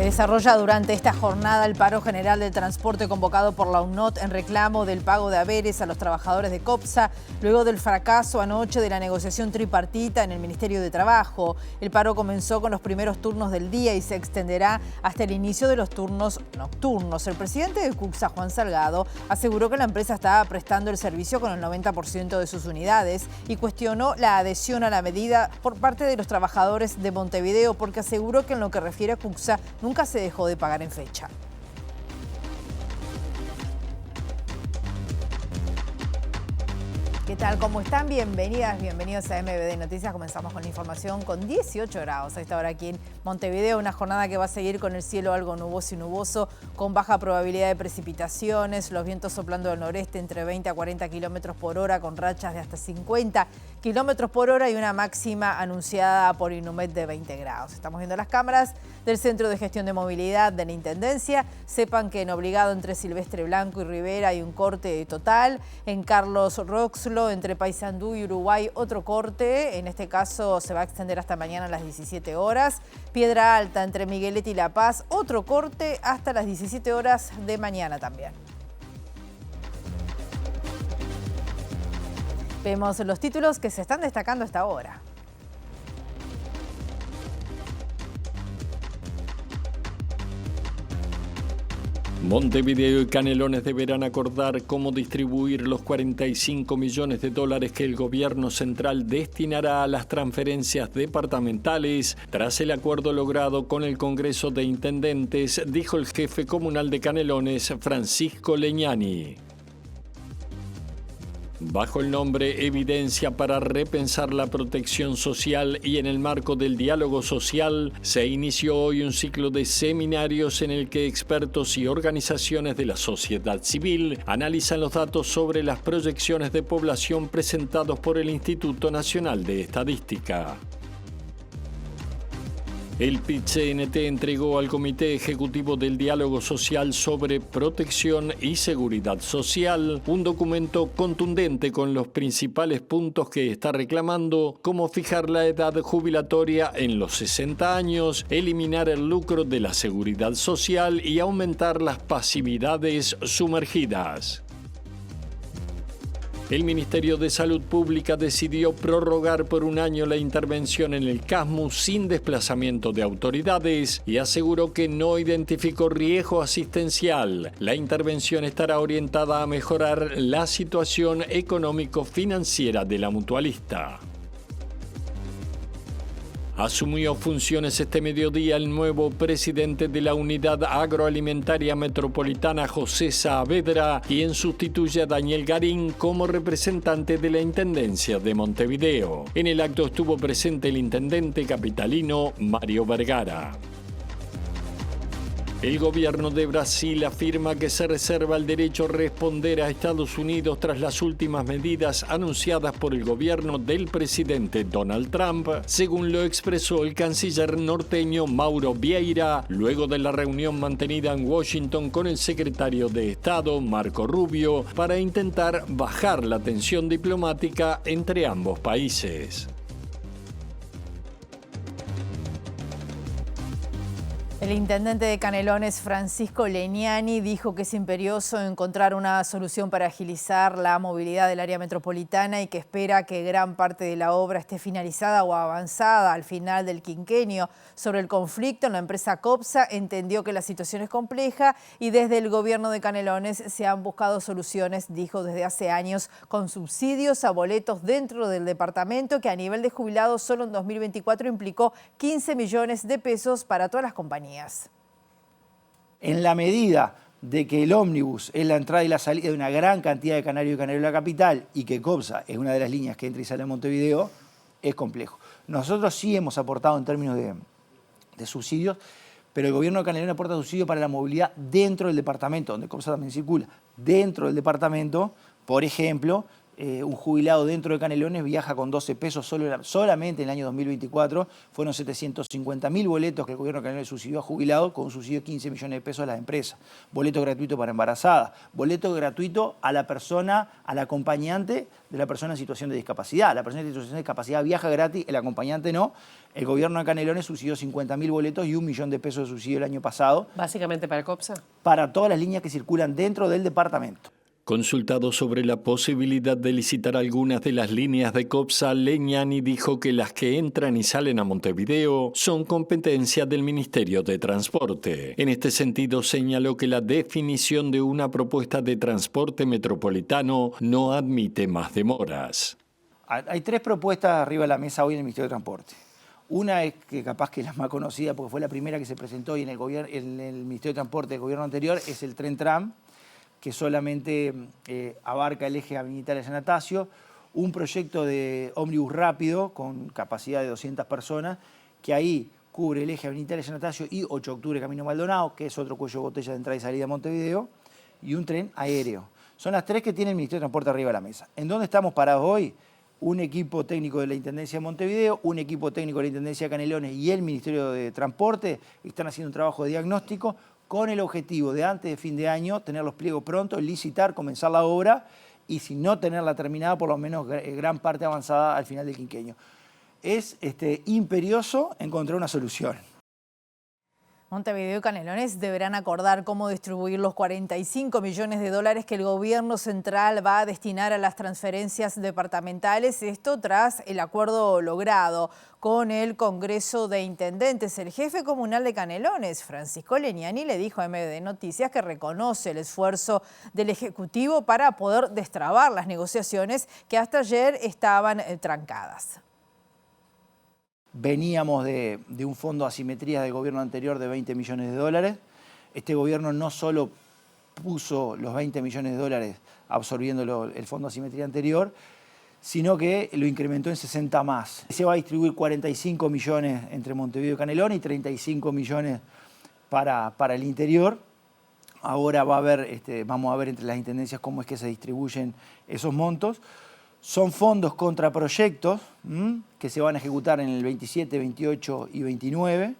Se desarrolla durante esta jornada el paro general del transporte convocado por la UNOT en reclamo del pago de haberes a los trabajadores de COPSA luego del fracaso anoche de la negociación tripartita en el Ministerio de Trabajo. El paro comenzó con los primeros turnos del día y se extenderá hasta el inicio de los turnos nocturnos. El presidente de CUCSA, Juan Salgado, aseguró que la empresa estaba prestando el servicio con el 90% de sus unidades y cuestionó la adhesión a la medida por parte de los trabajadores de Montevideo porque aseguró que en lo que refiere a CUCSA nunca se dejó de pagar en fecha. ¿Qué tal? ¿Cómo están? Bienvenidas, bienvenidos a MBD Noticias. Comenzamos con la información con 18 grados a esta hora aquí en Montevideo. Una jornada que va a seguir con el cielo algo nuboso y nuboso, con baja probabilidad de precipitaciones, los vientos soplando del noreste entre 20 a 40 kilómetros por hora, con rachas de hasta 50 kilómetros por hora y una máxima anunciada por Inumet de 20 grados. Estamos viendo las cámaras del Centro de Gestión de Movilidad de la Intendencia. Sepan que en Obligado entre Silvestre Blanco y Rivera hay un corte total. En Carlos Roxlo, entre Paysandú y Uruguay, otro corte. En este caso se va a extender hasta mañana a las 17 horas. Piedra Alta, entre Miguelete y La Paz, otro corte hasta las 17 horas de mañana también. Vemos los títulos que se están destacando hasta ahora. Montevideo y Canelones deberán acordar cómo distribuir los 45 millones de dólares que el gobierno central destinará a las transferencias departamentales tras el acuerdo logrado con el Congreso de Intendentes, dijo el jefe comunal de Canelones, Francisco Leñani. Bajo el nombre Evidencia para repensar la protección social y en el marco del diálogo social, se inició hoy un ciclo de seminarios en el que expertos y organizaciones de la sociedad civil analizan los datos sobre las proyecciones de población presentados por el Instituto Nacional de Estadística. El PIT-CNT entregó al Comité Ejecutivo del Diálogo Social sobre Protección y Seguridad Social un documento contundente con los principales puntos que está reclamando, como fijar la edad jubilatoria en los 60 años, eliminar el lucro de la seguridad social y aumentar las pasividades sumergidas. El Ministerio de Salud Pública decidió prorrogar por un año la intervención en el CASMU sin desplazamiento de autoridades y aseguró que no identificó riesgo asistencial. La intervención estará orientada a mejorar la situación económico-financiera de la mutualista. Asumió funciones este mediodía el nuevo presidente de la Unidad Agroalimentaria Metropolitana, José Saavedra, quien sustituye a Daniel Garín como representante de la Intendencia de Montevideo. En el acto estuvo presente el intendente capitalino Mario Vergara. El gobierno de Brasil afirma que se reserva el derecho a responder a Estados Unidos tras las últimas medidas anunciadas por el gobierno del presidente Donald Trump, según lo expresó el canciller norteño Mauro Vieira, luego de la reunión mantenida en Washington con el secretario de Estado, Marco Rubio, para intentar bajar la tensión diplomática entre ambos países. El intendente de Canelones, Francisco Leñani, dijo que es imperioso encontrar una solución para agilizar la movilidad del área metropolitana y que espera que gran parte de la obra esté finalizada o avanzada al final del quinquenio. Sobre el conflicto, la empresa COPSA entendió que la situación es compleja y desde el gobierno de Canelones se han buscado soluciones, dijo, desde hace años, con subsidios a boletos dentro del departamento, que a nivel de jubilados solo en 2024 implicó 15 millones de pesos para todas las compañías. En la medida de que el ómnibus es la entrada y la salida de una gran cantidad de canarios y canarios de la capital y que COPSA es una de las líneas que entra y sale a Montevideo, es complejo. Nosotros sí hemos aportado en términos de subsidios, pero el gobierno de Canelones aporta subsidios para la movilidad dentro del departamento, donde COPSA también circula. Dentro del departamento, por ejemplo, un jubilado dentro de Canelones viaja con 12 pesos solamente en el año 2024. Fueron 750.000 boletos que el gobierno de Canelones subsidió a jubilados con un subsidio de 15 millones de pesos a las empresas. Boleto gratuito para embarazadas, boleto gratuito a la persona, al acompañante de la persona en situación de discapacidad. La persona en situación de discapacidad viaja gratis, el acompañante no. El gobierno de Canelones subsidió 50.000 boletos y 1 millón de pesos de subsidio el año pasado. ¿Básicamente para COPSA? Para todas las líneas que circulan dentro del departamento. Consultado sobre la posibilidad de licitar algunas de las líneas de COPSA, Legnani dijo que las que entran y salen a Montevideo son competencia del Ministerio de Transporte. En este sentido, señaló que la definición de una propuesta de transporte metropolitano no admite más demoras. Hay 3 propuestas arriba de la mesa hoy en el Ministerio de Transporte. Una es que capaz que es la más conocida porque fue la primera que se presentó hoy en el Ministerio de Transporte del gobierno anterior, es el Tren Tram, que solamente abarca el eje Avenida Italia San Anastasio, un proyecto de ómnibus rápido con capacidad de 200 personas, que ahí cubre el eje Avenida Italia San Anastasio y 8 de octubre Camino Maldonado, que es otro cuello de botella de entrada y salida a Montevideo, y un tren aéreo. Son las 3 que tiene el Ministerio de Transporte arriba de la mesa. ¿En dónde estamos parados hoy? Un equipo técnico de la Intendencia de Montevideo, un equipo técnico de la Intendencia de Canelones y el Ministerio de Transporte están haciendo un trabajo de diagnóstico con el objetivo de antes de fin de año tener los pliegos prontos, licitar, comenzar la obra y si no tenerla terminada, por lo menos gran parte avanzada al final del quinquenio. Es imperioso encontrar una solución. Montevideo y Canelones deberán acordar cómo distribuir los 45 millones de dólares que el gobierno central va a destinar a las transferencias departamentales. Esto tras el acuerdo logrado con el Congreso de Intendentes. El jefe comunal de Canelones, Francisco Legnani, le dijo a MVD Noticias que reconoce el esfuerzo del Ejecutivo para poder destrabar las negociaciones que hasta ayer estaban trancadas. Veníamos de un fondo de asimetría del gobierno anterior de 20 millones de dólares. Este gobierno no solo puso los 20 millones de dólares absorbiendo el fondo de asimetría anterior, sino que lo incrementó en 60 más. Se va a distribuir 45 millones entre Montevideo y Canelones y 35 millones para el interior. Ahora vamos a ver entre las intendencias cómo es que se distribuyen esos montos. Son fondos contra proyectos que se van a ejecutar en el 27, 28 y 29.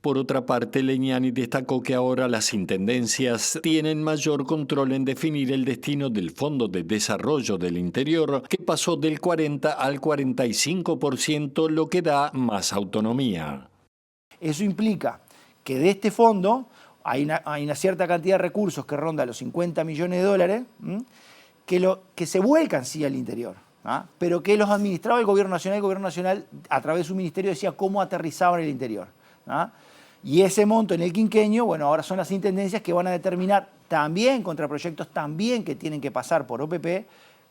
Por otra parte, Legnani destacó que ahora las intendencias tienen mayor control en definir el destino del Fondo de Desarrollo del Interior, que pasó del 40 al 45%, lo que da más autonomía. Eso implica que de este fondo hay una cierta cantidad de recursos que ronda los 50 millones de dólares, que se vuelcan sí al interior, pero que los administraba el Gobierno Nacional a través de su ministerio decía cómo aterrizaban en el interior. Y ese monto en el quinquenio, bueno, ahora son las intendencias que van a determinar también contra proyectos también que tienen que pasar por OPP,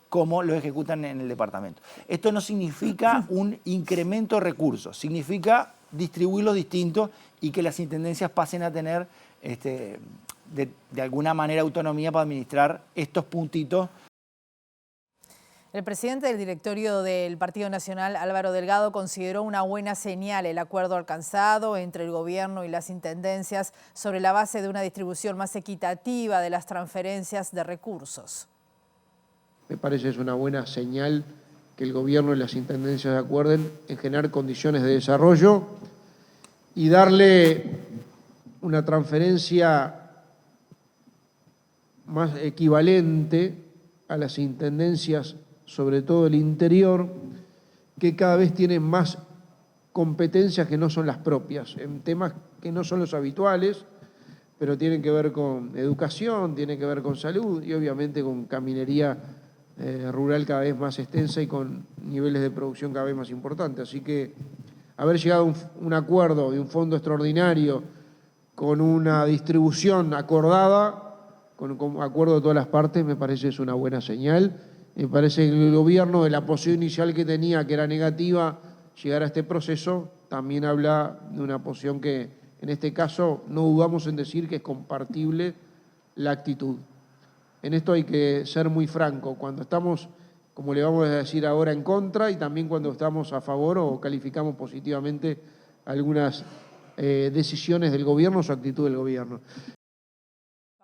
cómo lo ejecutan en el departamento. Esto no significa un incremento de recursos, significa distribuirlos distintos y que las intendencias pasen a tener de alguna manera autonomía para administrar estos puntitos. El presidente del directorio del Partido Nacional, Álvaro Delgado, consideró una buena señal el acuerdo alcanzado entre el gobierno y las intendencias sobre la base de una distribución más equitativa de las transferencias de recursos. Me parece que es una buena señal que el gobierno y las intendencias se acuerden en generar condiciones de desarrollo y darle una transferencia más equivalente a las intendencias, sobre todo el interior, que cada vez tienen más competencias que no son las propias, en temas que no son los habituales, pero tienen que ver con educación, tienen que ver con salud y obviamente con caminería rural cada vez más extensa y con niveles de producción cada vez más importantes. Así que haber llegado a un acuerdo de un fondo extraordinario con una distribución acordada, con acuerdo de todas las partes, me parece es una buena señal. Me parece que el gobierno, de la posición inicial que tenía, que era negativa, llegar a este proceso, también habla de una posición que, en este caso, no dudamos en decir que es compartible la actitud. En esto hay que ser muy franco, cuando estamos, como le vamos a decir ahora, en contra, y también cuando estamos a favor o calificamos positivamente algunas decisiones del gobierno o su actitud del gobierno.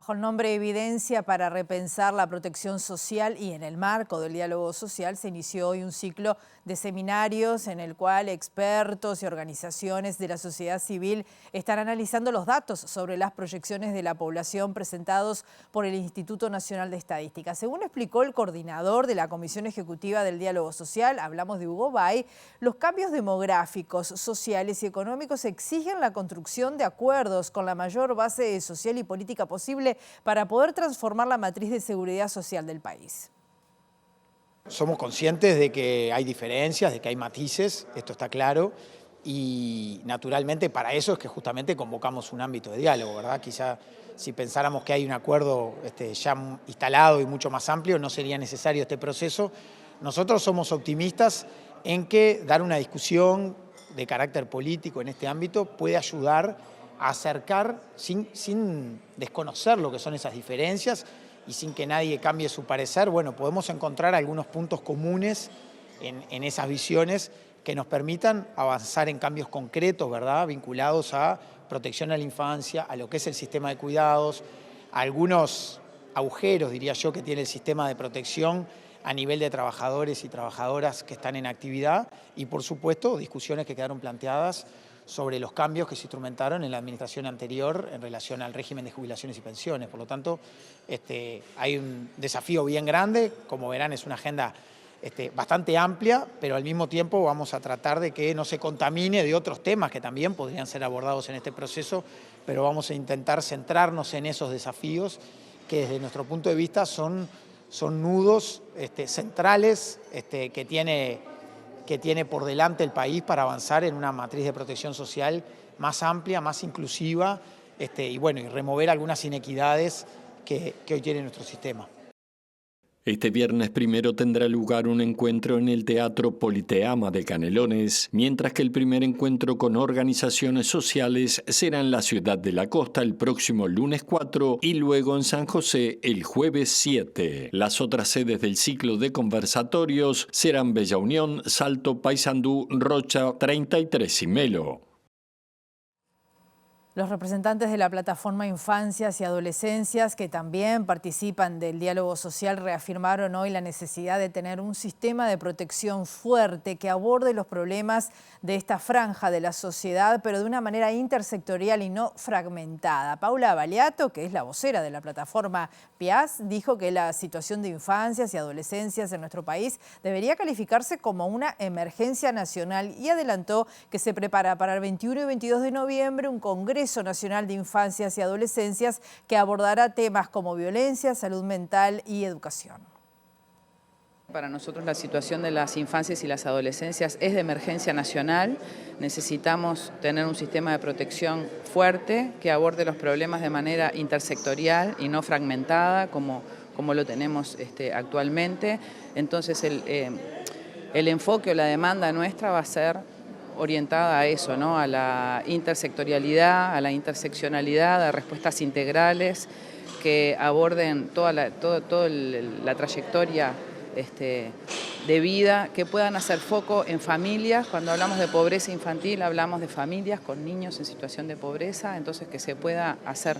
Bajo el nombre Evidencia para repensar la protección social y en el marco del diálogo social se inició hoy un ciclo de seminarios en el cual expertos y organizaciones de la sociedad civil están analizando los datos sobre las proyecciones de la población presentados por el Instituto Nacional de Estadística. Según explicó el coordinador de la Comisión Ejecutiva del Diálogo Social, hablamos de Hugo Bay, los cambios demográficos, sociales y económicos exigen la construcción de acuerdos con la mayor base social y política posible para poder transformar la matriz de seguridad social del país. Somos conscientes de que hay diferencias, de que hay matices, esto está claro, y naturalmente para eso es que justamente convocamos un ámbito de diálogo, ¿verdad? Quizá si pensáramos que hay un acuerdo ya instalado y mucho más amplio, no sería necesario este proceso. Nosotros somos optimistas en que dar una discusión de carácter político en este ámbito puede ayudar a acercar, sin desconocer lo que son esas diferencias y sin que nadie cambie su parecer, bueno, podemos encontrar algunos puntos comunes en esas visiones que nos permitan avanzar en cambios concretos, ¿verdad?, vinculados a protección a la infancia, a lo que es el sistema de cuidados, a algunos agujeros, diría yo, que tiene el sistema de protección a nivel de trabajadores y trabajadoras que están en actividad y, por supuesto, discusiones que quedaron planteadas sobre los cambios que se instrumentaron en la administración anterior en relación al régimen de jubilaciones y pensiones. Por lo tanto, hay un desafío bien grande. Como verán, es una agenda bastante amplia, pero al mismo tiempo vamos a tratar de que no se contamine de otros temas que también podrían ser abordados en este proceso, pero vamos a intentar centrarnos en esos desafíos que desde nuestro punto de vista son nudos centrales que tiene por delante el país para avanzar en una matriz de protección social más amplia, más inclusiva y remover algunas inequidades que hoy tiene nuestro sistema. Este viernes 1 tendrá lugar un encuentro en el Teatro Politeama de Canelones, mientras que el primer encuentro con organizaciones sociales será en la Ciudad de la Costa el próximo lunes 4 y luego en San José el jueves 7. Las otras sedes del ciclo de conversatorios serán Bella Unión, Salto, Paysandú, Rocha, 33 y Melo. Los representantes de la plataforma Infancias y Adolescencias, que también participan del diálogo social, reafirmaron hoy la necesidad de tener un sistema de protección fuerte que aborde los problemas de esta franja de la sociedad, pero de una manera intersectorial y no fragmentada. Paula Baliato, que es la vocera de la plataforma PIAS, dijo que la situación de infancias y adolescencias en nuestro país debería calificarse como una emergencia nacional y adelantó que se prepara para el 21 y 22 de noviembre un Congreso Nacional de Infancias y Adolescencias que abordará temas como violencia, salud mental y educación. Para nosotros la situación de las infancias y las adolescencias es de emergencia nacional. Necesitamos tener un sistema de protección fuerte que aborde los problemas de manera intersectorial y no fragmentada como lo tenemos actualmente. Entonces el enfoque o la demanda nuestra va a ser orientada a eso, ¿no?, a la intersectorialidad, a la interseccionalidad, a respuestas integrales que aborden toda la trayectoria de vida, que puedan hacer foco en familias. Cuando hablamos de pobreza infantil hablamos de familias con niños en situación de pobreza, entonces que se pueda hacer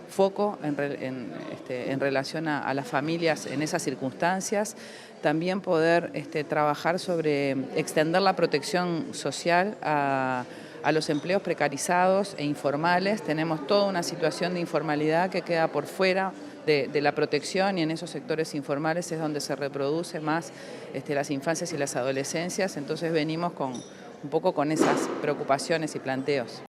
foco en relación a las familias en esas circunstancias. También poder trabajar sobre extender la protección social a los empleos precarizados e informales. Tenemos toda una situación de informalidad que queda por fuera de la protección y en esos sectores informales es donde se reproduce más las infancias y las adolescencias. Entonces venimos un poco con esas preocupaciones y planteos.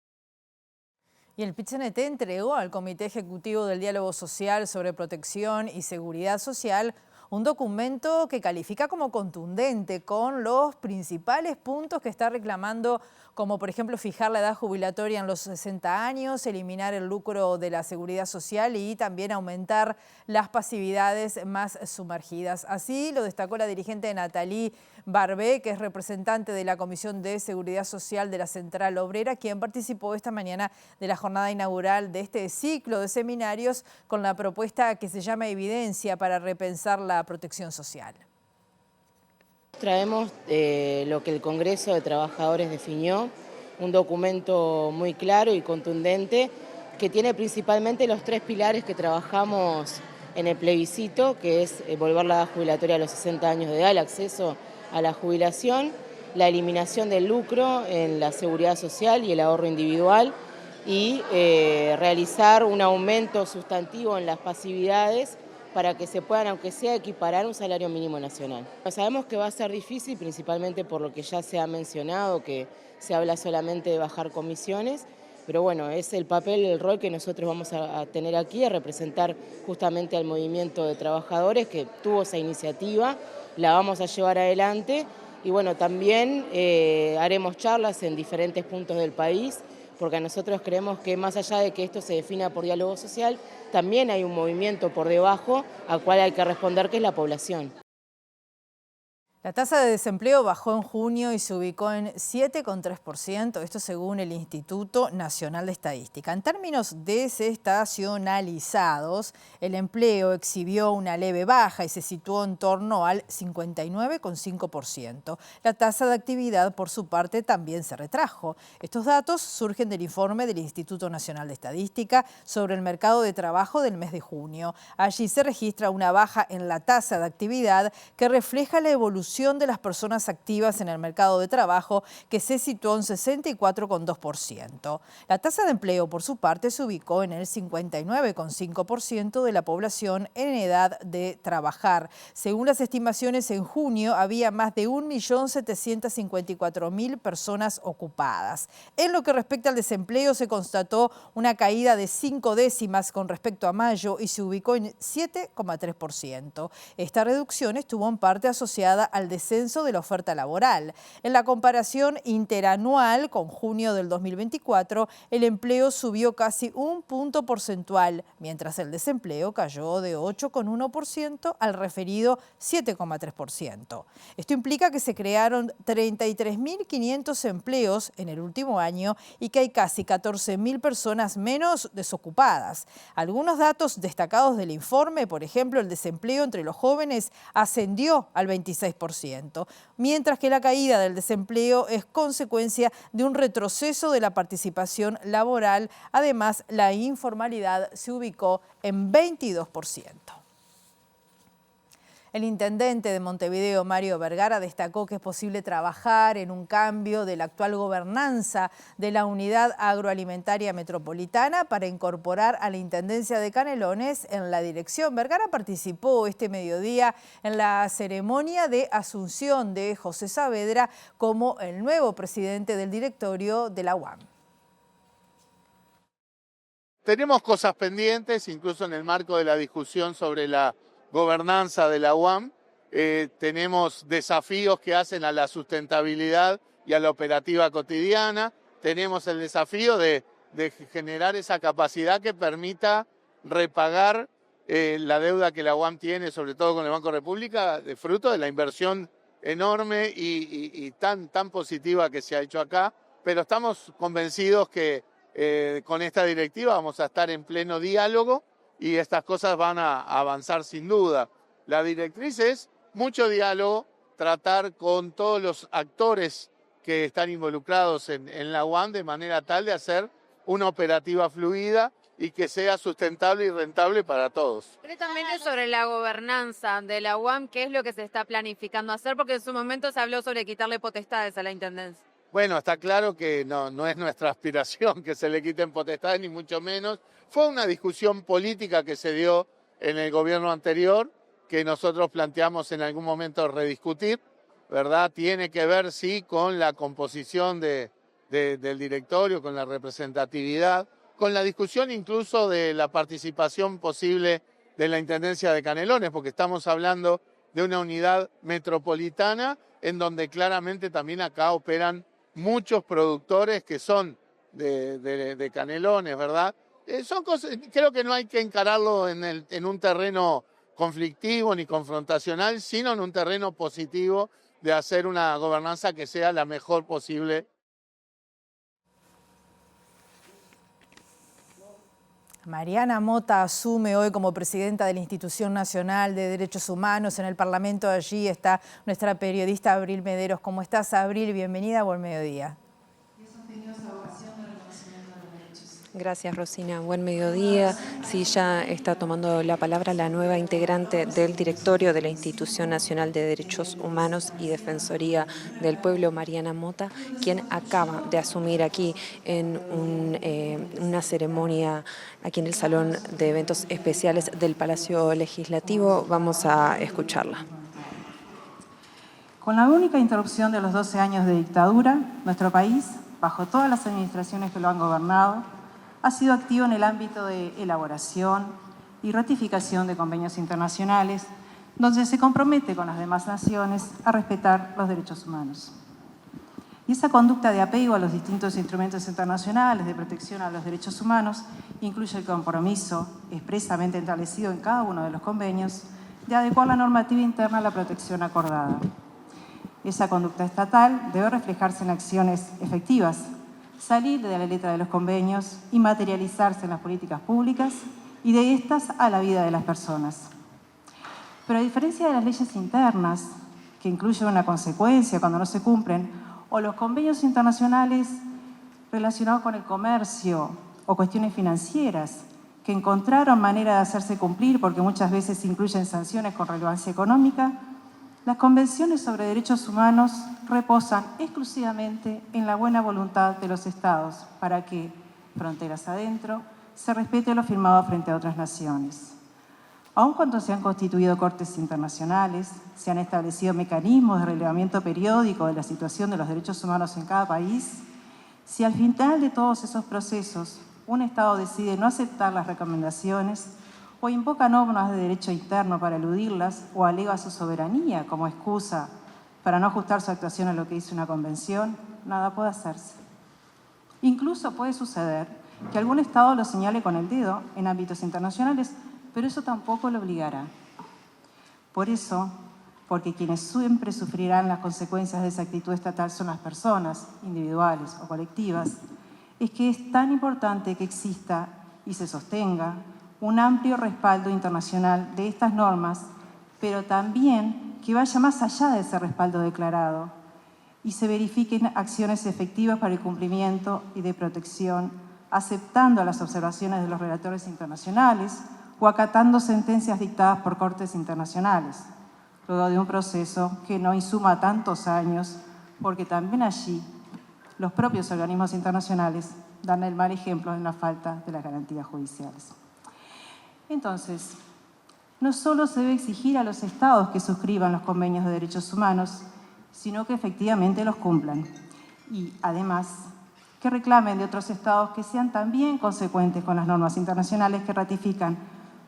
Y el PIT-CNT entregó al Comité Ejecutivo del Diálogo Social sobre Protección y Seguridad Social un documento que califica como contundente con los principales puntos que está reclamando, como por ejemplo fijar la edad jubilatoria en los 60 años, eliminar el lucro de la seguridad social y también aumentar las pasividades más sumergidas. Así lo destacó la dirigente Nathalie Barbé, que es representante de la Comisión de Seguridad Social de la Central Obrera, quien participó esta mañana de la jornada inaugural de este ciclo de seminarios con la propuesta que se llama Evidencia para repensar la protección social. Traemos lo que el Congreso de Trabajadores definió, un documento muy claro y contundente que tiene principalmente los 3 pilares que trabajamos en el plebiscito, que es volver la edad jubilatoria a los 60 años de edad, el acceso a la jubilación, la eliminación del lucro en la seguridad social y el ahorro individual y realizar un aumento sustantivo en las pasividades para que se puedan, aunque sea, equiparar un salario mínimo nacional. Sabemos que va a ser difícil, principalmente por lo que ya se ha mencionado, que se habla solamente de bajar comisiones, pero bueno, es el papel, el rol que nosotros vamos a tener aquí, a representar justamente al movimiento de trabajadores que tuvo esa iniciativa, la vamos a llevar adelante y bueno, también haremos charlas en diferentes puntos del país, porque nosotros creemos que más allá de que esto se defina por diálogo social, también hay un movimiento por debajo al cual hay que responder, que es la población. La tasa de desempleo bajó en junio y se ubicó en 7,3%, esto según el Instituto Nacional de Estadística. En términos desestacionalizados, el empleo exhibió una leve baja y se situó en torno al 59,5%. La tasa de actividad, por su parte, también se retrajo. Estos datos surgen del informe del Instituto Nacional de Estadística sobre el mercado de trabajo del mes de junio. Allí se registra una baja en la tasa de actividad que refleja la evolución de las personas activas en el mercado de trabajo, que se situó en 64,2%. La tasa de empleo, por su parte, se ubicó en el 59,5% de la población en edad de trabajar. Según las estimaciones, en junio había más de 1.754.000 personas ocupadas. En lo que respecta al desempleo, se constató una caída de 5 décimas con respecto a mayo y se ubicó en 7,3%. Esta reducción estuvo en parte asociada al descenso de la oferta laboral. En la comparación interanual con junio del 2024, el empleo subió casi 1 punto porcentual, mientras el desempleo cayó de 8,1% al referido 7,3%. Esto implica que se crearon 33.500 empleos en el último año y que hay casi 14.000 personas menos desocupadas. Algunos datos destacados del informe, por ejemplo, el desempleo entre los jóvenes ascendió al 26%, mientras que la caída del desempleo es consecuencia de un retroceso de la participación laboral. Además, la informalidad se ubicó en 22%. El intendente de Montevideo, Mario Vergara, destacó que es posible trabajar en un cambio de la actual gobernanza de la Unidad Agroalimentaria Metropolitana para incorporar a la Intendencia de Canelones en la dirección. Vergara participó este mediodía en la ceremonia de asunción de José Saavedra como el nuevo presidente del directorio de la UAM. Tenemos cosas pendientes, incluso en el marco de la discusión sobre la gobernanza de la UAM, tenemos desafíos que hacen a la sustentabilidad y a la operativa cotidiana, tenemos el desafío de generar esa capacidad que permita repagar la deuda que la UAM tiene, sobre todo con el Banco República, de fruto de la inversión enorme y tan positiva que se ha hecho acá, pero estamos convencidos que con esta directiva vamos a estar en pleno diálogo y estas cosas van a avanzar sin duda. La directriz es mucho diálogo, tratar con todos los actores que están involucrados en la UAM de manera tal de hacer una operativa fluida y que sea sustentable y rentable para todos. Concretamente sobre la gobernanza de la UAM, ¿qué es lo que se está planificando hacer? Porque en su momento se habló sobre quitarle potestades a la Intendencia. Bueno, está claro que no es nuestra aspiración que se le quiten potestades, ni mucho menos. Fue una discusión política que se dio en el gobierno anterior, que nosotros planteamos en algún momento rediscutir, ¿verdad? Tiene que ver, sí, con la composición del directorio, con la representatividad, con la discusión incluso de la participación posible de la Intendencia de Canelones, porque estamos hablando de una unidad metropolitana en donde claramente también acá operan muchos productores que son de Canelones, ¿verdad? Son cosas, creo que no hay que encararlo en un terreno conflictivo ni confrontacional, sino en un terreno positivo de hacer una gobernanza que sea la mejor posible. Mariana Mota asume hoy como presidenta de la Institución Nacional de Derechos Humanos. En el Parlamento allí está nuestra periodista Abril Mederos. ¿Cómo estás, Abril? Bienvenida, buen mediodía. Gracias, Rosina. Buen mediodía. Sí, ya está tomando la palabra la nueva integrante del directorio de la Institución Nacional de Derechos Humanos y Defensoría del Pueblo, Mariana Mota, quien acaba de asumir aquí en una ceremonia aquí en el Salón de Eventos Especiales del Palacio Legislativo. Vamos a escucharla. Con la única interrupción de los 12 años de dictadura, nuestro país, bajo todas las administraciones que lo han gobernado, ha sido activo en el ámbito de elaboración y ratificación de convenios internacionales, donde se compromete con las demás naciones a respetar los derechos humanos. Y esa conducta de apego a los distintos instrumentos internacionales de protección a los derechos humanos incluye el compromiso expresamente establecido en cada uno de los convenios de adecuar la normativa interna a la protección acordada. Esa conducta estatal debe reflejarse en acciones efectivas, salir de la letra de los convenios y materializarse en las políticas públicas y de estas a la vida de las personas. Pero a diferencia de las leyes internas, que incluyen una consecuencia cuando no se cumplen, o los convenios internacionales relacionados con el comercio o cuestiones financieras, que encontraron manera de hacerse cumplir porque muchas veces incluyen sanciones con relevancia económica, las convenciones sobre derechos humanos reposan exclusivamente en la buena voluntad de los Estados para que, fronteras adentro, se respete lo firmado frente a otras naciones. Aun cuando se han constituido cortes internacionales, se han establecido mecanismos de relevamiento periódico de la situación de los derechos humanos en cada país, si al final de todos esos procesos un Estado decide no aceptar las recomendaciones o invoca normas de derecho interno para eludirlas o alega su soberanía como excusa para no ajustar su actuación a lo que dice una convención, nada puede hacerse. Incluso puede suceder que algún Estado lo señale con el dedo en ámbitos internacionales, pero eso tampoco lo obligará. Por eso, porque quienes siempre sufrirán las consecuencias de esa actitud estatal son las personas, individuales o colectivas, es que es tan importante que exista y se sostenga un amplio respaldo internacional de estas normas, pero también que vaya más allá de ese respaldo declarado y se verifiquen acciones efectivas para el cumplimiento y de protección, aceptando las observaciones de los relatores internacionales o acatando sentencias dictadas por cortes internacionales, luego de un proceso que no insuma tantos años, porque también allí los propios organismos internacionales dan el mal ejemplo en la falta de las garantías judiciales. Entonces, no solo se debe exigir a los Estados que suscriban los convenios de derechos humanos, sino que efectivamente los cumplan. Y, además, que reclamen de otros Estados que sean también consecuentes con las normas internacionales que ratifican,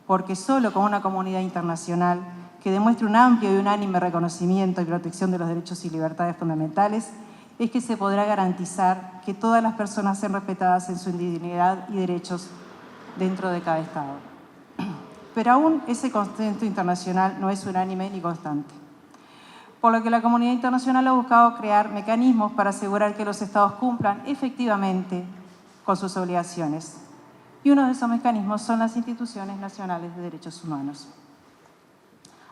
porque solo con una comunidad internacional que demuestre un amplio y unánime reconocimiento y protección de los derechos y libertades fundamentales es que se podrá garantizar que todas las personas sean respetadas en su individualidad y derechos dentro de cada Estado. Pero aún ese consenso internacional no es unánime ni constante. Por lo que la comunidad internacional ha buscado crear mecanismos para asegurar que los Estados cumplan efectivamente con sus obligaciones. Y uno de esos mecanismos son las instituciones nacionales de derechos humanos.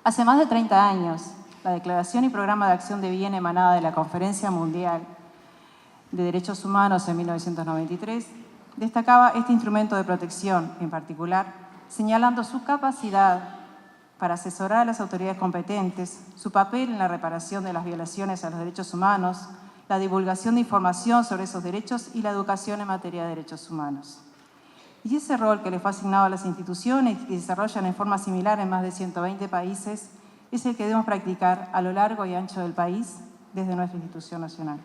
Hace más de 30 años, la Declaración y Programa de Acción de Viena emanada de la Conferencia Mundial de Derechos Humanos en 1993 destacaba este instrumento de protección en particular, señalando su capacidad para asesorar a las autoridades competentes, su papel en la reparación de las violaciones a los derechos humanos, la divulgación de información sobre esos derechos y la educación en materia de derechos humanos. Y ese rol que le fue asignado a las instituciones que desarrollan en forma similar en más de 120 países es el que debemos practicar a lo largo y ancho del país desde nuestra institución nacional.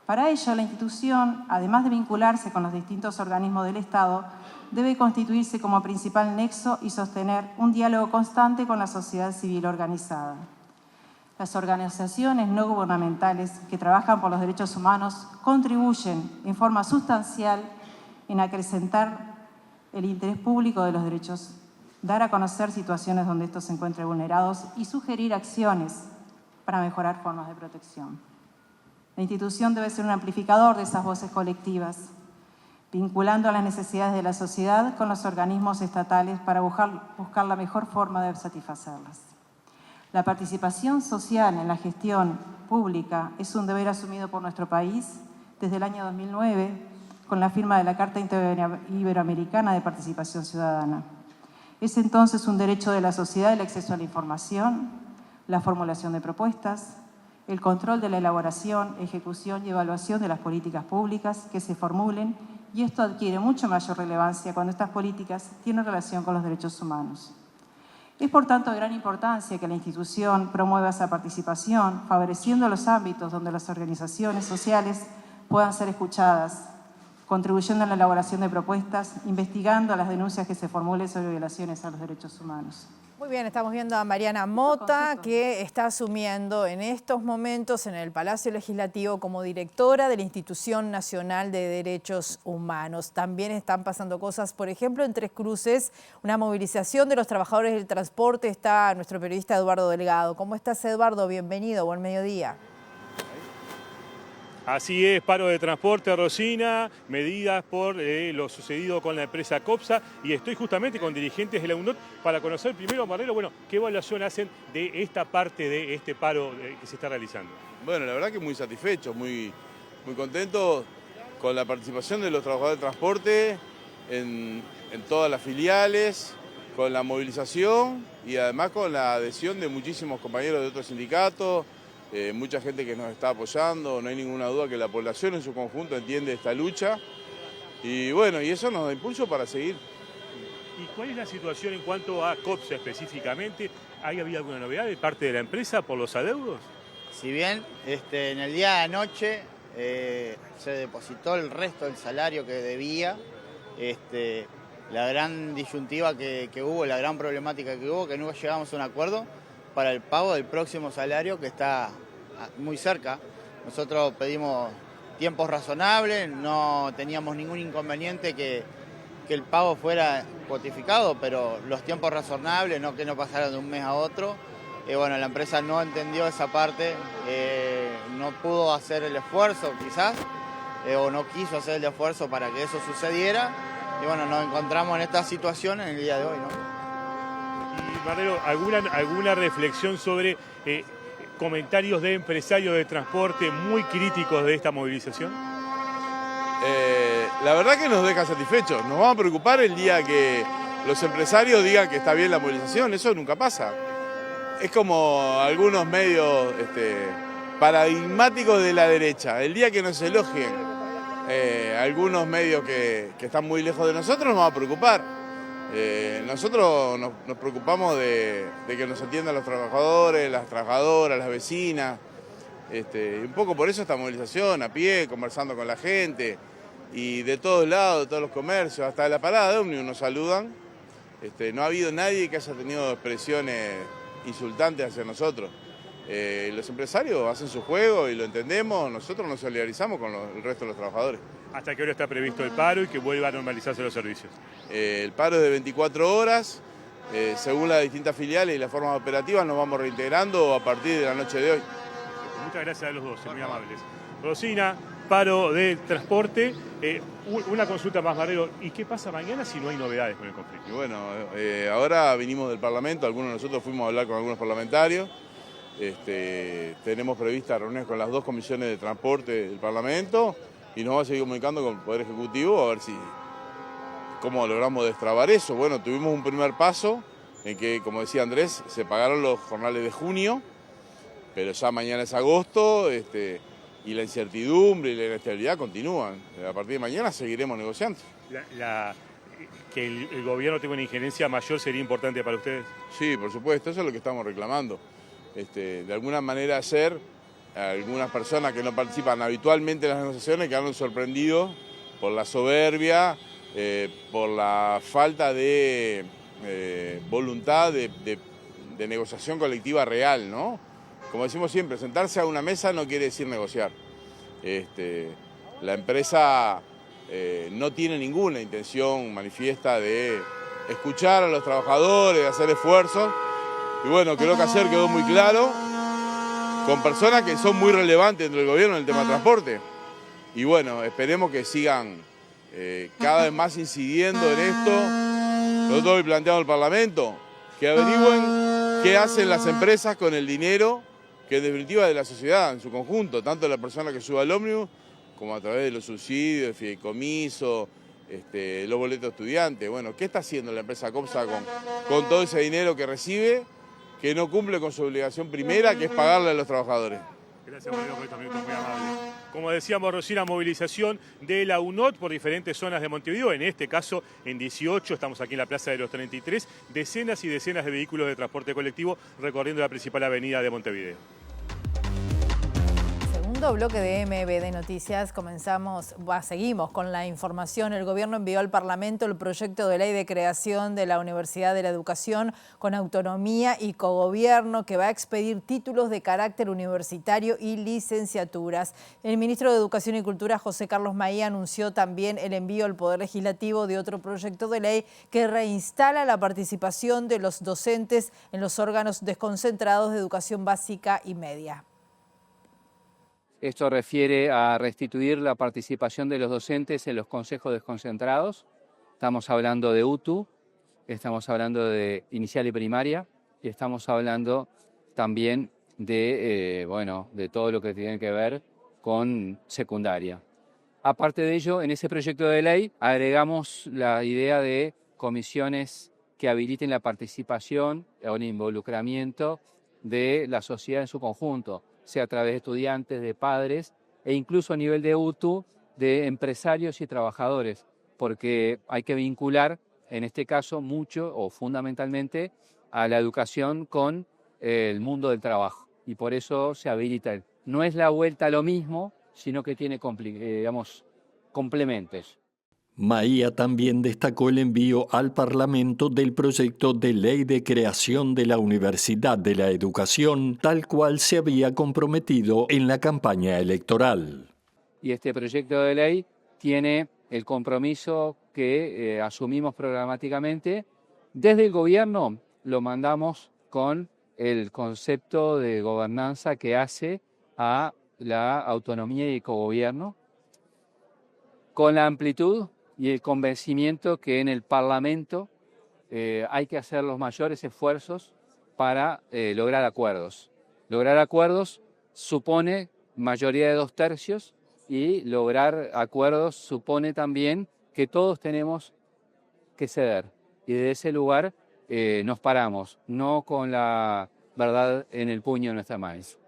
Para ello, la institución, además de vincularse con los distintos organismos del Estado, debe constituirse como principal nexo y sostener un diálogo constante con la sociedad civil organizada. Las organizaciones no gubernamentales que trabajan por los derechos humanos contribuyen en forma sustancial en acrecentar el interés público de los derechos, dar a conocer situaciones donde estos se encuentren vulnerados y sugerir acciones para mejorar formas de protección. La institución debe ser un amplificador de esas voces colectivas, vinculando a las necesidades de la sociedad con los organismos estatales para buscar la mejor forma de satisfacerlas. La participación social en la gestión pública es un deber asumido por nuestro país desde el año 2009 con la firma de la Carta Iberoamericana de Participación Ciudadana. Es entonces un derecho de la sociedad el acceso a la información, la formulación de propuestas, el control de la elaboración, ejecución y evaluación de las políticas públicas que se formulen, y esto adquiere mucho mayor relevancia cuando estas políticas tienen relación con los derechos humanos. Es por tanto de gran importancia que la institución promueva esa participación, favoreciendo los ámbitos donde las organizaciones sociales puedan ser escuchadas, contribuyendo en la elaboración de propuestas, investigando las denuncias que se formulen sobre violaciones a los derechos humanos. Muy bien, estamos viendo a Mariana Mota, que está asumiendo en estos momentos en el Palacio Legislativo como directora de la Institución Nacional de Derechos Humanos. También están pasando cosas, por ejemplo, en Tres Cruces, una movilización de los trabajadores del transporte. Está nuestro periodista Eduardo Delgado. ¿Cómo estás, Eduardo? Bienvenido, buen mediodía. Así es, paro de transporte, Rosina, medidas por lo sucedido con la empresa COPSA, y estoy justamente con dirigentes de la UNOT para conocer primero, Marrero, bueno, qué evaluación hacen de esta parte de este paro que se está realizando. Bueno, la verdad que muy satisfechos, muy contentos con la participación de los trabajadores de transporte en todas las filiales, con la movilización y además con la adhesión de muchísimos compañeros de otros sindicatos. Mucha gente que nos está apoyando, no hay ninguna duda que la población en su conjunto entiende esta lucha y bueno, y eso nos da impulso para seguir. ¿Y cuál es la situación en cuanto a COPSA específicamente? ¿Hay habido alguna novedad de parte de la empresa por los adeudos? Si bien en el día de anoche se depositó el resto del salario que debía, la gran disyuntiva que hubo, la gran problemática que hubo, que no llegamos a un acuerdo para el pago del próximo salario que está muy cerca. Nosotros pedimos tiempos razonables, no teníamos ningún inconveniente que el pago fuera cuotificado, pero los tiempos razonables, no que no pasaran de un mes a otro. Bueno, la empresa no entendió esa parte, no pudo hacer el esfuerzo quizás, o no quiso hacer el esfuerzo para que eso sucediera, y bueno, nos encontramos en esta situación en el día de hoy, ¿no? Y Marrero, ¿alguna reflexión sobre comentarios de empresarios de transporte muy críticos de esta movilización? La verdad que nos deja satisfechos. Nos vamos a preocupar el día que los empresarios digan que está bien la movilización. Eso nunca pasa. Es como algunos medios paradigmáticos de la derecha. El día que nos elogien algunos medios que están muy lejos de nosotros, nos vamos a preocupar. Nosotros nos preocupamos de que nos atiendan los trabajadores, las trabajadoras, las vecinas. Un poco por eso esta movilización, a pie, conversando con la gente. Y de todos lados, de todos los comercios, hasta de la parada de ómnibus nos saludan. No ha habido nadie que haya tenido expresiones insultantes hacia nosotros. Los empresarios hacen su juego y lo entendemos, nosotros nos solidarizamos con el resto de los trabajadores. ¿Hasta qué hora está previsto el paro y que vuelva a normalizarse los servicios? El paro es de 24 horas, según las distintas filiales y las formas operativas nos vamos reintegrando a partir de la noche de hoy. Muchas gracias a los dos, muy amables. Rosina, paro de transporte. Una consulta más, Marrero. ¿Y qué pasa mañana si no hay novedades con el conflicto? Y bueno, ahora vinimos del Parlamento, algunos de nosotros fuimos a hablar con algunos parlamentarios. Tenemos previstas reuniones con las dos comisiones de transporte del Parlamento y nos vamos a seguir comunicando con el Poder Ejecutivo a ver cómo logramos destrabar eso. Bueno, tuvimos un primer paso en que, como decía Andrés, se pagaron los jornales de junio, pero ya mañana es agosto y la incertidumbre y la inestabilidad continúan. A partir de mañana seguiremos negociando. ¿Que el gobierno tenga una injerencia mayor sería importante para ustedes? Sí, por supuesto, eso es lo que estamos reclamando. De alguna manera hacer algunas personas que no participan habitualmente en las negociaciones quedaron sorprendidos por la soberbia, por la falta de voluntad de negociación colectiva real, ¿no? Como decimos siempre, sentarse a una mesa no quiere decir negociar. La empresa no tiene ninguna intención manifiesta de escuchar a los trabajadores, de hacer esfuerzos. Y bueno, creo que ayer quedó muy claro, con personas que son muy relevantes dentro del gobierno en el tema de transporte. Y bueno, esperemos que sigan cada vez más incidiendo en esto. Nosotros hoy planteamos al Parlamento que averigüen qué hacen las empresas con el dinero que en definitiva es de la sociedad en su conjunto, tanto la persona que sube al ómnibus como a través de los subsidios, el fideicomiso, los boletos estudiantes. Bueno, ¿qué está haciendo la empresa COPSA con todo ese dinero que recibe, que no cumple con su obligación primera, que es pagarle a los trabajadores? Gracias, Mario, por estos minutos muy amables. Como decíamos, Rosina, movilización de la UNOT por diferentes zonas de Montevideo, en este caso en 18, estamos aquí en la Plaza de los 33, decenas y decenas de vehículos de transporte colectivo recorriendo la principal avenida de Montevideo. Bloque de MBD Noticias, seguimos con la información. El gobierno envió al Parlamento el proyecto de ley de creación de la Universidad de la Educación con autonomía y cogobierno que va a expedir títulos de carácter universitario y licenciaturas. El ministro de Educación y Cultura, José Carlos Maía, anunció también el envío al Poder Legislativo de otro proyecto de ley que reinstala la participación de los docentes en los órganos desconcentrados de educación básica y media. Esto refiere a restituir la participación de los docentes en los consejos desconcentrados. Estamos hablando de UTU, estamos hablando de inicial y primaria y estamos hablando también de todo lo que tiene que ver con secundaria. Aparte de ello, en ese proyecto de ley agregamos la idea de comisiones que habiliten la participación o el involucramiento de la sociedad en su conjunto, sea a través de estudiantes, de padres e incluso a nivel de UTU, de empresarios y trabajadores, porque hay que vincular, en este caso, mucho o fundamentalmente a la educación con el mundo del trabajo. Y por eso se habilita. No es la vuelta a lo mismo, sino que tiene complementos. Maía también destacó el envío al Parlamento del proyecto de ley de creación de la Universidad de la Educación, tal cual se había comprometido en la campaña electoral. Y este proyecto de ley tiene el compromiso que asumimos programáticamente. Desde el gobierno lo mandamos con el concepto de gobernanza que hace a la autonomía y cogobierno, con la amplitud y el convencimiento que en el Parlamento hay que hacer los mayores esfuerzos para lograr acuerdos. Lograr acuerdos supone mayoría de 2/3 y lograr acuerdos supone también que todos tenemos que ceder. Y desde ese lugar nos paramos, no con la verdad en el puño de nuestra maíz.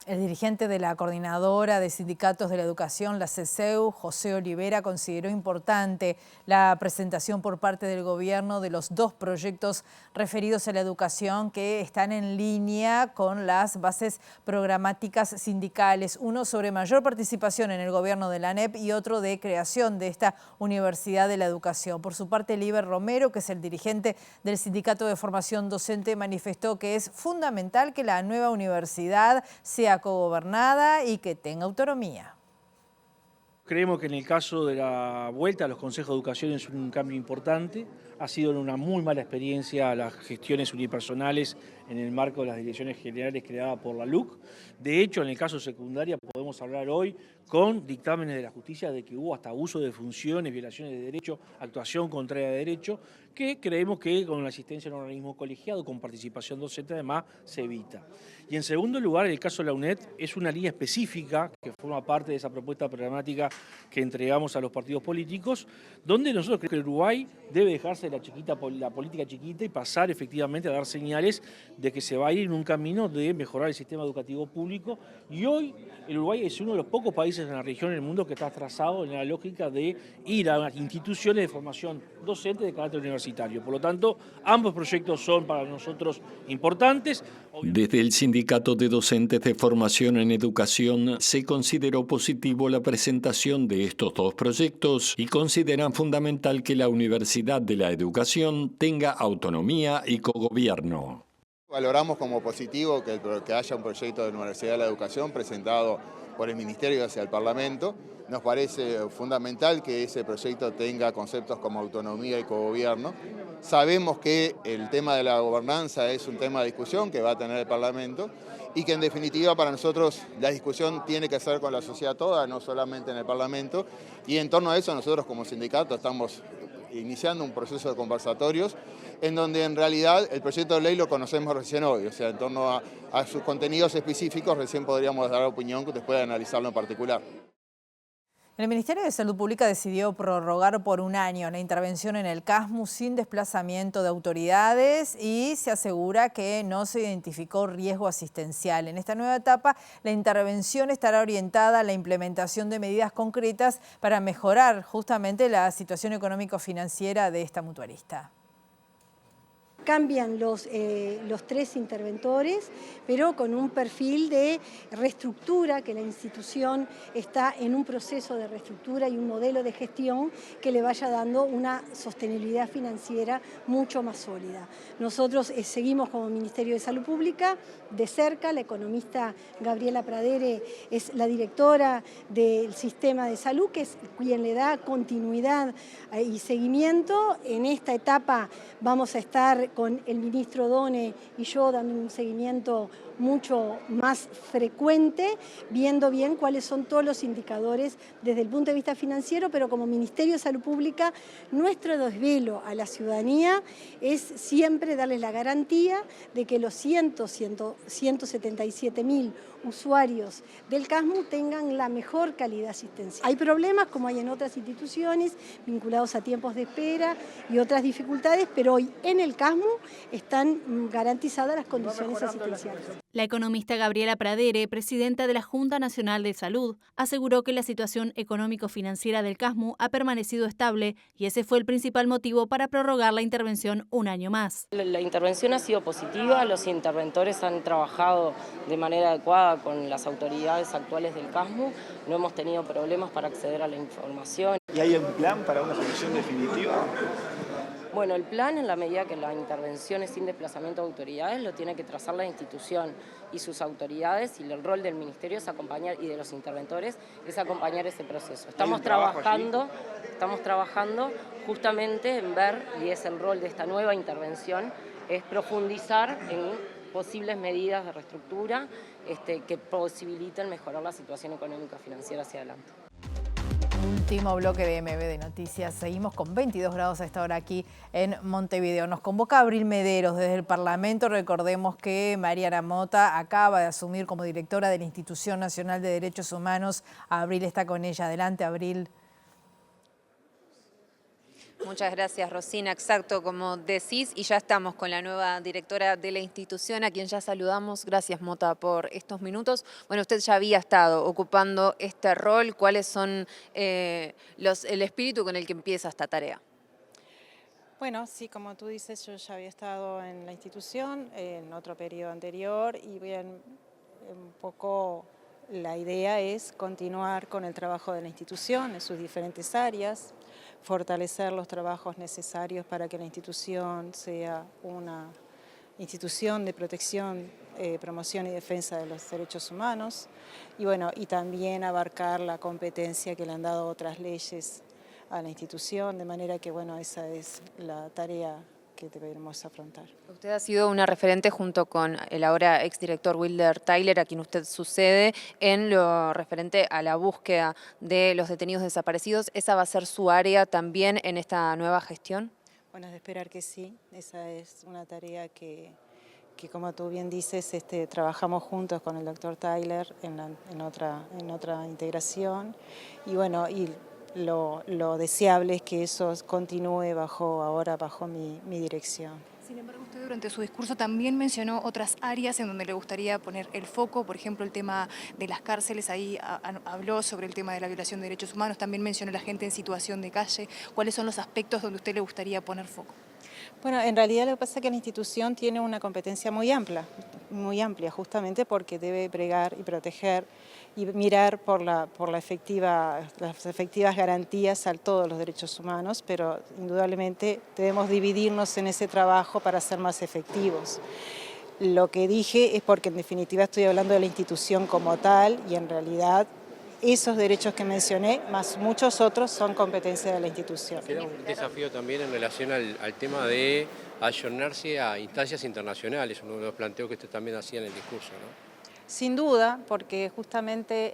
El dirigente de la Coordinadora de Sindicatos de la Educación, la CESEU, José Olivera, consideró importante la presentación por parte del gobierno de los 2 proyectos referidos a la educación que están en línea con las bases programáticas sindicales. Uno sobre mayor participación en el gobierno de la ANEP y otro de creación de esta Universidad de la Educación. Por su parte, Liber Romero, que es el dirigente del Sindicato de Formación Docente, manifestó que es fundamental que la nueva universidad sea cogobernada y que tenga autonomía. Creemos que en el caso de la vuelta a los consejos de educación es un cambio importante. Ha sido una muy mala experiencia las gestiones unipersonales en el marco de las direcciones generales creadas por la LUC. De hecho, en el caso secundaria podemos hablar hoy con dictámenes de la justicia de que hubo hasta abuso de funciones, violaciones de derecho, actuación contraria de derecho, que creemos que con la asistencia de un organismo colegiado, con participación docente, además se evita. Y en segundo lugar, el caso de la UNED es una línea específica que forma parte de esa propuesta programática que entregamos a los partidos políticos, donde nosotros creemos que el Uruguay debe dejarse la política chiquita y pasar efectivamente a dar señales de que se va a ir en un camino de mejorar el sistema educativo público. Y hoy el Uruguay es uno de los pocos países en la región y en el mundo que está trazado en la lógica de ir a las instituciones de formación docente de carácter universitario. Por lo tanto, ambos proyectos son para nosotros importantes. Desde el Sindicato de Docentes de Formación en Educación se consideró positivo la presentación de estos 2 proyectos y consideran fundamental que la Universidad de la Educación tenga autonomía y cogobierno. Valoramos como positivo que haya un proyecto de Universidad de la Educación presentado por el Ministerio hacia el Parlamento. Nos parece fundamental que ese proyecto tenga conceptos como autonomía y cogobierno. Sabemos que el tema de la gobernanza es un tema de discusión que va a tener el Parlamento y que en definitiva para nosotros la discusión tiene que ser con la sociedad toda, no solamente en el Parlamento. Y en torno a eso nosotros como sindicato estamos iniciando un proceso de conversatorios en donde en realidad el proyecto de ley lo conocemos recién hoy, o sea, en torno a sus contenidos específicos recién podríamos dar opinión después de analizarlo en particular. El Ministerio de Salud Pública decidió prorrogar por un año la intervención en el CASMU sin desplazamiento de autoridades y se asegura que no se identificó riesgo asistencial. En esta nueva etapa, la intervención estará orientada a la implementación de medidas concretas para mejorar justamente la situación económico-financiera de esta mutualista. Cambian los 3 interventores, pero con un perfil de reestructura, que la institución está en un proceso de reestructura y un modelo de gestión que le vaya dando una sostenibilidad financiera mucho más sólida. Nosotros seguimos como Ministerio de Salud Pública de cerca, la economista Gabriela Pradere es la directora del sistema de salud, que es quien le da continuidad y seguimiento. En esta etapa vamos a estar con el ministro Done y yo dando un seguimiento mucho más frecuente, viendo bien cuáles son todos los indicadores desde el punto de vista financiero, pero como Ministerio de Salud Pública, nuestro desvelo a la ciudadanía es siempre darles la garantía de que los 177.000 usuarios del CASMU tengan la mejor calidad asistencial. Hay problemas, como hay en otras instituciones, vinculados a tiempos de espera y otras dificultades, pero hoy en el CASMU están garantizadas las condiciones asistenciales. La economista Gabriela Pradere, presidenta de la Junta Nacional de Salud, aseguró que la situación económico-financiera del CASMU ha permanecido estable y ese fue el principal motivo para prorrogar la intervención un año más. La intervención ha sido positiva, los interventores han trabajado de manera adecuada con las autoridades actuales del CASMU, no hemos tenido problemas para acceder a la información. ¿Y hay un plan para una solución definitiva? Bueno, el plan, en la medida que la intervención es sin desplazamiento de autoridades, lo tiene que trazar la institución y sus autoridades, y el rol del Ministerio es acompañar, y de los interventores, es acompañar ese proceso. Estamos trabajando justamente en ver, y es el rol de esta nueva intervención, es profundizar en posibles medidas de reestructura que posibiliten mejorar la situación económica financiera hacia adelante. Último bloque de MB de Noticias. Seguimos con 22 grados a esta hora aquí en Montevideo. Nos convoca Abril Mederos desde el Parlamento. Recordemos que Mariana Mota acaba de asumir como directora de la Institución Nacional de Derechos Humanos. Abril está con ella. Adelante, Abril. Muchas gracias, Rosina. Exacto, como decís, y ya estamos con la nueva directora de la institución, a quien ya saludamos. Gracias, Mota, por estos minutos. Bueno, usted ya había estado ocupando este rol. ¿Cuáles son el espíritu con el que empieza esta tarea? Bueno, sí, como tú dices, yo ya había estado en la institución en otro periodo anterior y bien, un poco la idea es continuar con el trabajo de la institución en sus diferentes áreas, fortalecer los trabajos necesarios para que la institución sea una institución de protección, promoción y defensa de los derechos humanos y bueno, y también abarcar la competencia que le han dado otras leyes a la institución, de manera que bueno, esa es la tarea que debemos afrontar. Usted ha sido una referente junto con el ahora exdirector Wilder Tyler, a quien usted sucede, en lo referente a la búsqueda de los detenidos desaparecidos. ¿Esa va a ser su área también en esta nueva gestión? Bueno, es de esperar que sí. Esa es una tarea que como tú bien dices, trabajamos juntos con el doctor Tyler en otra integración. Y bueno, lo deseable es que eso continúe ahora bajo mi dirección. Sin embargo, usted durante su discurso también mencionó otras áreas en donde le gustaría poner el foco, por ejemplo, el tema de las cárceles, ahí habló sobre el tema de la violación de derechos humanos, también mencionó la gente en situación de calle. ¿Cuáles son los aspectos donde usted le gustaría poner foco? Bueno, en realidad lo que pasa es que la institución tiene una competencia muy amplia justamente porque debe bregar y proteger y mirar por las efectivas garantías a todos los derechos humanos, pero indudablemente debemos dividirnos en ese trabajo para ser más efectivos. Lo que dije es porque en definitiva estoy hablando de la institución como tal y en realidad esos derechos que mencioné, más muchos otros, son competencia de la institución. Queda un desafío también en relación al tema de ayornarse a instancias internacionales, uno de los planteos que usted también hacía en el discurso, ¿no? Sin duda, porque justamente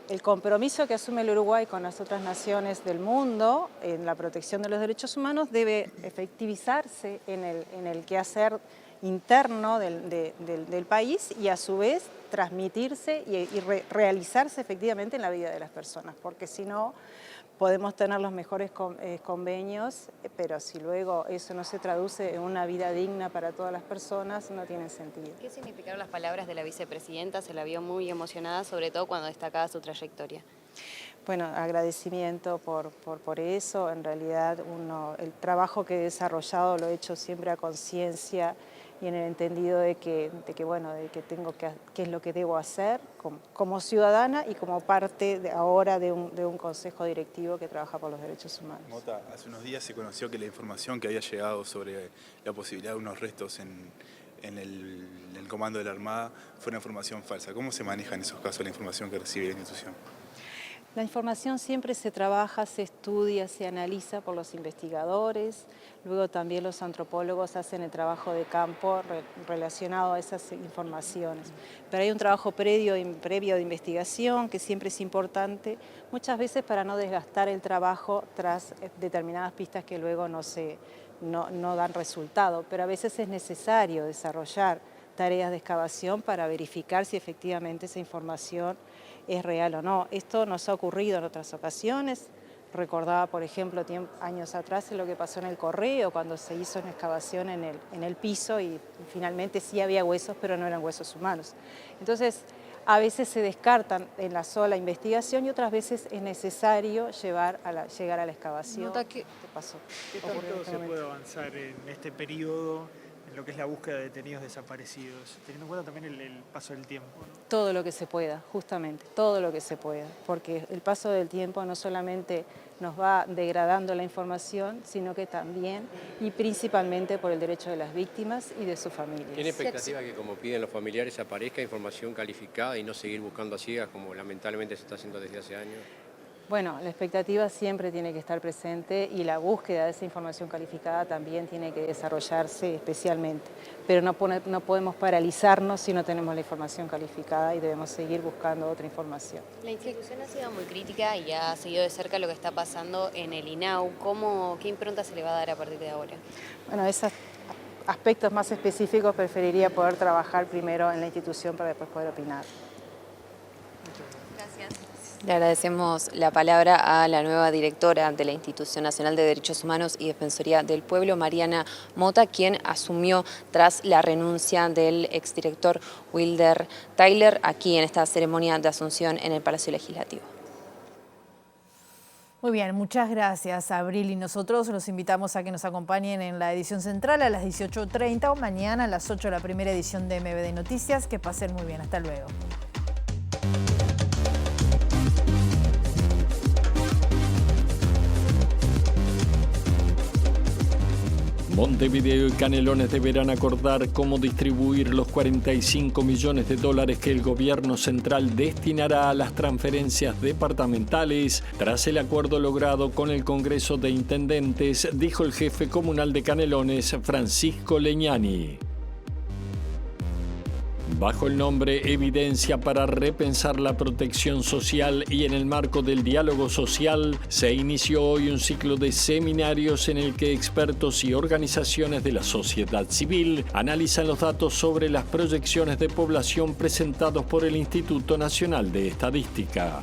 el compromiso que asume el Uruguay con las otras naciones del mundo en la protección de los derechos humanos debe efectivizarse en el quehacer interno del país y a su vez transmitirse y realizarse efectivamente en la vida de las personas, porque si no podemos tener los mejores convenios, pero si luego eso no se traduce en una vida digna para todas las personas, no tiene sentido. ¿Qué significaron las palabras de la vicepresidenta? Se la vio muy emocionada, sobre todo cuando destacaba su trayectoria. Bueno, agradecimiento por eso. En realidad el trabajo que he desarrollado lo he hecho siempre a conciencia y en el entendido de que tengo qué es lo que debo hacer como ciudadana y como parte ahora de un consejo directivo que trabaja por los derechos humanos. Mota, hace unos días se conoció que la información que había llegado sobre la posibilidad de unos restos en el comando de la Armada fue una información falsa. ¿Cómo se maneja en esos casos la información que recibe la institución? La información siempre se trabaja, se estudia, se analiza por los investigadores, luego también los antropólogos hacen el trabajo de campo relacionado a esas informaciones. Pero hay un trabajo previo de investigación que siempre es importante, muchas veces para no desgastar el trabajo tras determinadas pistas que luego no dan resultado, pero a veces es necesario desarrollar tareas de excavación para verificar si efectivamente esa información es real o no. Esto nos ha ocurrido en otras ocasiones. Recordaba, por ejemplo, años atrás lo que pasó en el Correo, cuando se hizo una excavación en el piso y finalmente sí había huesos, pero no eran huesos humanos. Entonces, a veces se descartan en la sola investigación y otras veces es necesario llegar a la excavación. ¿Qué tanto se puede avanzar en este periodo en lo que es la búsqueda de detenidos desaparecidos, teniendo en cuenta también el paso del tiempo, ¿no? Todo lo que se pueda, justamente, todo lo que se pueda, porque el paso del tiempo no solamente nos va degradando la información, sino que también y principalmente por el derecho de las víctimas y de sus familias. ¿Tiene expectativa que, como piden los familiares, aparezca información calificada y no seguir buscando a ciegas como lamentablemente se está haciendo desde hace años? Bueno, la expectativa siempre tiene que estar presente y la búsqueda de esa información calificada también tiene que desarrollarse especialmente. Pero no podemos paralizarnos si no tenemos la información calificada y debemos seguir buscando otra información. La institución ha sido muy crítica y ha seguido de cerca lo que está pasando en el INAU. ¿Qué impronta se le va a dar a partir de ahora? Bueno, esos aspectos más específicos preferiría poder trabajar primero en la institución para después poder opinar. Gracias. Le agradecemos la palabra a la nueva directora de la Institución Nacional de Derechos Humanos y Defensoría del Pueblo, Mariana Mota, quien asumió tras la renuncia del exdirector Wilder Tyler aquí en esta ceremonia de asunción en el Palacio Legislativo. Muy bien, muchas gracias, Abril. Y nosotros los invitamos a que nos acompañen en la edición central a las 18:30 o mañana a las 8 la primera edición de MBD Noticias. Que pasen muy bien. Hasta luego. Montevideo y Canelones deberán acordar cómo distribuir los 45 millones de dólares que el gobierno central destinará a las transferencias departamentales tras el acuerdo logrado con el Congreso de Intendentes, dijo el jefe comunal de Canelones, Francisco Leñani. Bajo el nombre Evidencia para repensar la protección social y en el marco del diálogo social, se inició hoy un ciclo de seminarios en el que expertos y organizaciones de la sociedad civil analizan los datos sobre las proyecciones de población presentados por el Instituto Nacional de Estadística.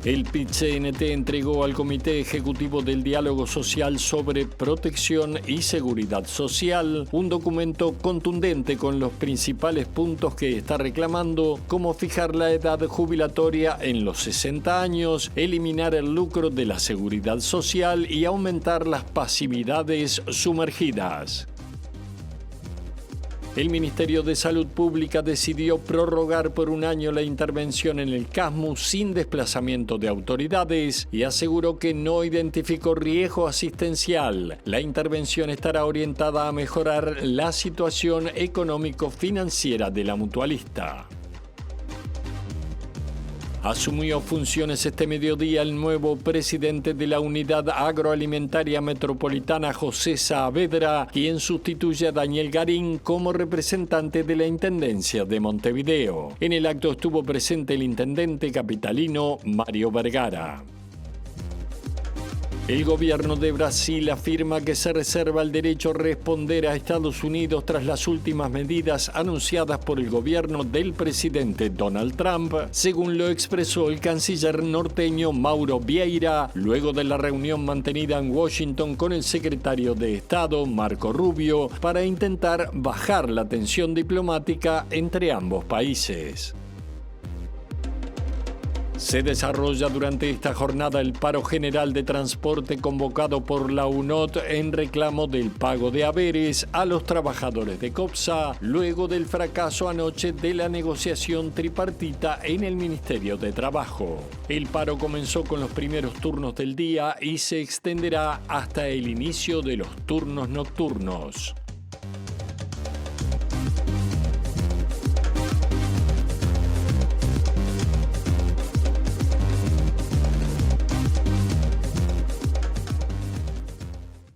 El PIT-CNT entregó al Comité Ejecutivo del Diálogo Social sobre Protección y Seguridad Social un documento contundente con los principales puntos que está reclamando, como fijar la edad jubilatoria en los 60 años, eliminar el lucro de la seguridad social y aumentar las pasividades sumergidas. El Ministerio de Salud Pública decidió prorrogar por un año la intervención en el CASMU sin desplazamiento de autoridades y aseguró que no identificó riesgo asistencial. La intervención estará orientada a mejorar la situación económico-financiera de la mutualista. Asumió funciones este mediodía el nuevo presidente de la Unidad Agroalimentaria Metropolitana, José Saavedra, quien sustituye a Daniel Garín como representante de la Intendencia de Montevideo. En el acto estuvo presente el intendente capitalino Mario Vergara. El gobierno de Brasil afirma que se reserva el derecho a responder a Estados Unidos tras las últimas medidas anunciadas por el gobierno del presidente Donald Trump, según lo expresó el canciller norteño Mauro Vieira, luego de la reunión mantenida en Washington con el secretario de Estado, Marco Rubio, para intentar bajar la tensión diplomática entre ambos países. Se desarrolla durante esta jornada el paro general de transporte convocado por la UNOT en reclamo del pago de haberes a los trabajadores de COPSA, luego del fracaso anoche de la negociación tripartita en el Ministerio de Trabajo. El paro comenzó con los primeros turnos del día y se extenderá hasta el inicio de los turnos nocturnos.